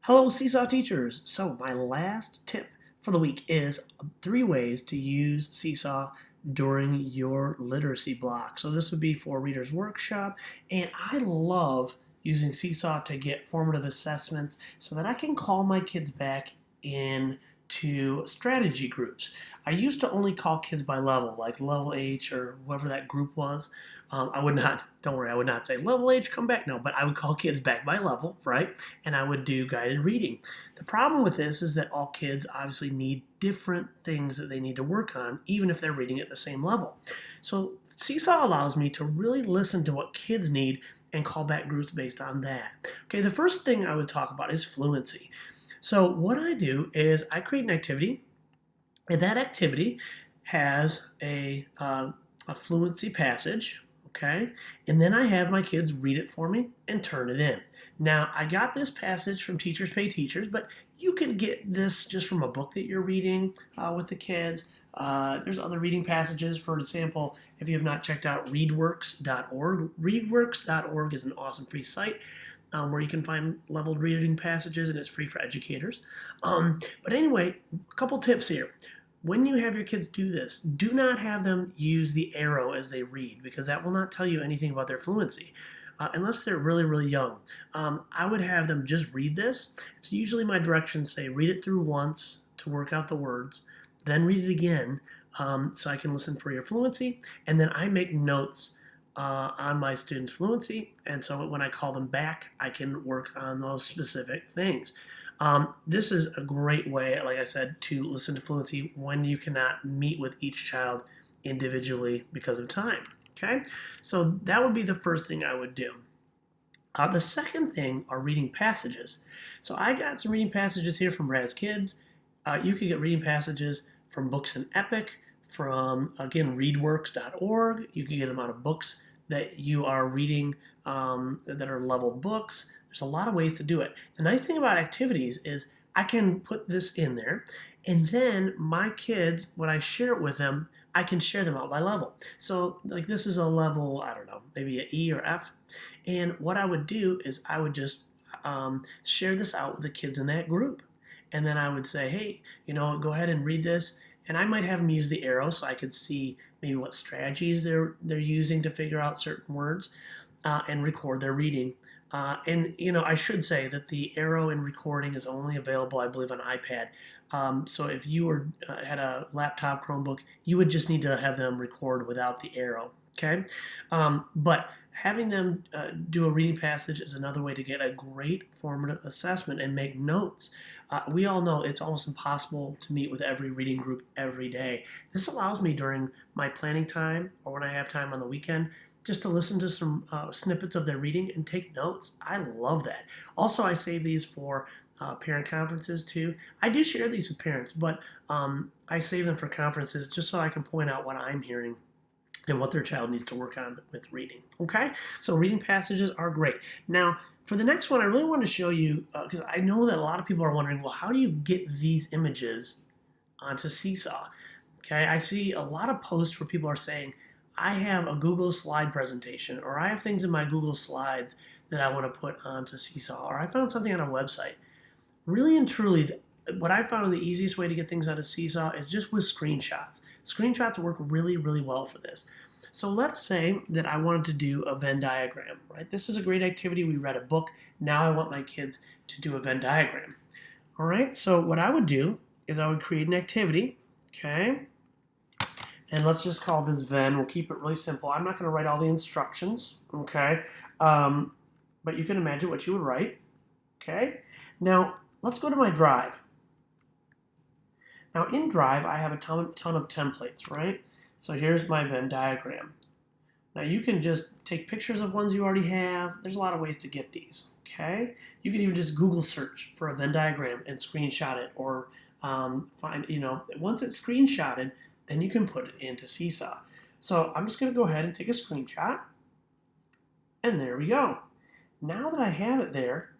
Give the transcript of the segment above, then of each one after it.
Hello, Seesaw teachers. So my last tip for the week is 3 ways to use Seesaw during your literacy block. So this would be for Reader's Workshop, and I love using Seesaw to get formative assessments so that I can call my kids back in to strategy groups. I used to only call kids by level, like level H or whoever that group was. I would not, don't worry, I would not say level H, come back. No, but I would call kids back by level, right? And I would do guided reading. The problem with this is that all kids obviously need different things that they need to work on, even if they're reading at the same level. So Seesaw allows me to really listen to what kids need and call back groups based on that. Okay, the first thing I would talk about is fluency. So what I do is I create an activity, and that activity has a fluency passage, okay? And then I have my kids read it for me and turn it in. Now, I got this passage from Teachers Pay Teachers, but you can get this just from a book that you're reading with the kids. There's other reading passages. For example, if you have not checked out readworks.org, readworks.org is an awesome free site where you can find leveled reading passages, and it's free for educators. But anyway, a couple tips here. When you have your kids do this, do not have them use the arrow as they read, because that will not tell you anything about their fluency. Unless they're really, really young. I would have them just read this. It's usually my directions say read it through once to work out the words, then read it again so I can listen for your fluency, and then I make notes on my students' fluency, and so when I call them back, I can work on those specific things. This is a great way, like I said, to listen to fluency when you cannot meet with each child individually because of time. Okay, so that would be the first thing I would do. The second thing are reading passages. So I got some reading passages here from Raz Kids. You could get reading passages from Books in Epic, from, again, readworks.org. You can get them out of books that you are reading that are level books. There's a lot of ways to do it. The nice thing about activities is I can put this in there, and then my kids, when I share it with them, I can share them out by level. So like this is a level, I don't know, maybe an E or F. And what I would do is I would just share this out with the kids in that group. And then I would say, hey, go ahead and read this. And I might have them use the arrow so I could see maybe what strategies they're using to figure out certain words and record their reading. I should say that the arrow and recording is only available, I believe, on iPad. So if you had a laptop Chromebook, you would just need to have them record without the arrow. Okay, but having them do a reading passage is another way to get a great formative assessment and make notes. We all know it's almost impossible to meet with every reading group every day. This allows me during my planning time or when I have time on the weekend just to listen to some snippets of their reading and take notes. I love that. Also, I save these for parent conferences too. I do share these with parents, but I save them for conferences just so I can point out what I'm hearing and what their child needs to work on with reading. Okay, so reading passages are great. Now, for the next one, I really want to show you, because I know that a lot of people are wondering, well, how do you get these images onto Seesaw? Okay, I see a lot of posts where people are saying, I have a Google slide presentation, or I have things in my Google slides that I want to put onto Seesaw, or I found something on a website. Really and truly, what I found the easiest way to get things out of Seesaw is just with screenshots. Screenshots work really, really well for this. So let's say that I wanted to do a Venn diagram, right? This is a great activity. We read a book. Now I want my kids to do a Venn diagram. All right, so what I would do is I would create an activity, okay? And let's just call this Venn. We'll keep it really simple. I'm not going to write all the instructions, okay? But you can imagine what you would write, okay? Now, let's go to my Drive. Now, in Drive, I have a ton of templates, right? So here's my Venn diagram. Now, you can just take pictures of ones you already have. There's a lot of ways to get these, okay? You can even just Google search for a Venn diagram and screenshot it, or once it's screenshotted, then you can put it into Seesaw. So I'm just going to go ahead and take a screenshot, and there we go. Now that I have it there,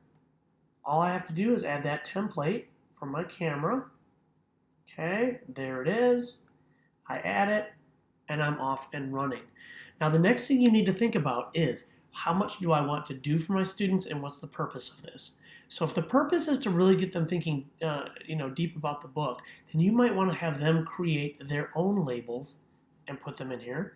all I have to do is add that template from my camera. Okay, there it is. I add it, and I'm off and running. Now the next thing you need to think about is, how much do I want to do for my students, and what's the purpose of this? So if the purpose is to really get them thinking, deep about the book, then you might want to have them create their own labels and put them in here.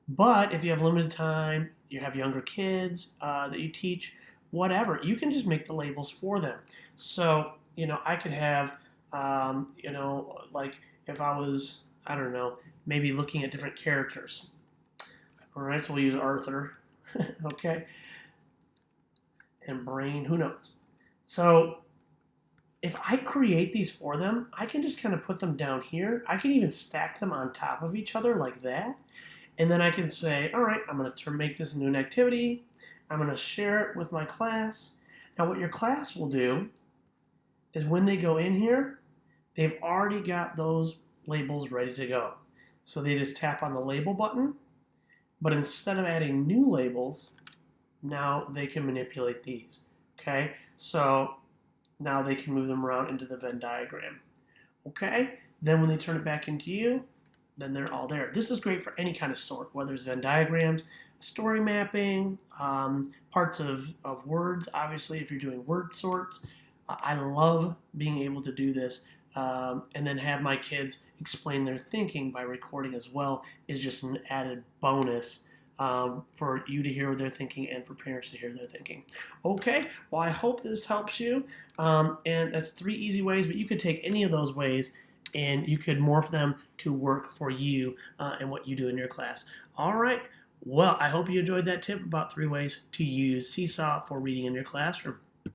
But if you have limited time, you have younger kids that you teach, whatever, you can just make the labels for them. So, I could have, like if I was, I don't know, maybe looking at different characters. All right, so we'll use Arthur, okay, and Brain, who knows? So if I create these for them, I can just kind of put them down here. I can even stack them on top of each other like that. And then I can say, all right, I'm going to make this into an activity. I'm going to share it with my class. Now what your class will do is when they go in here, they've already got those labels ready to go. So they just tap on the label button, but instead of adding new labels, now they can manipulate these, okay? So now they can move them around into the Venn diagram, okay? Then when they turn it back into you, then they're all there. This is great for any kind of sort, whether it's Venn diagrams, story mapping, parts of words, obviously, if you're doing word sorts. I love being able to do this and then have my kids explain their thinking by recording as well is just an added bonus for you to hear what they're thinking and for parents to hear their thinking. Okay, well, I hope this helps you. And that's 3 easy ways, but you could take any of those ways and you could morph them to work for you and what you do in your class. All right, well, I hope you enjoyed that tip about 3 ways to use Seesaw for reading in your classroom.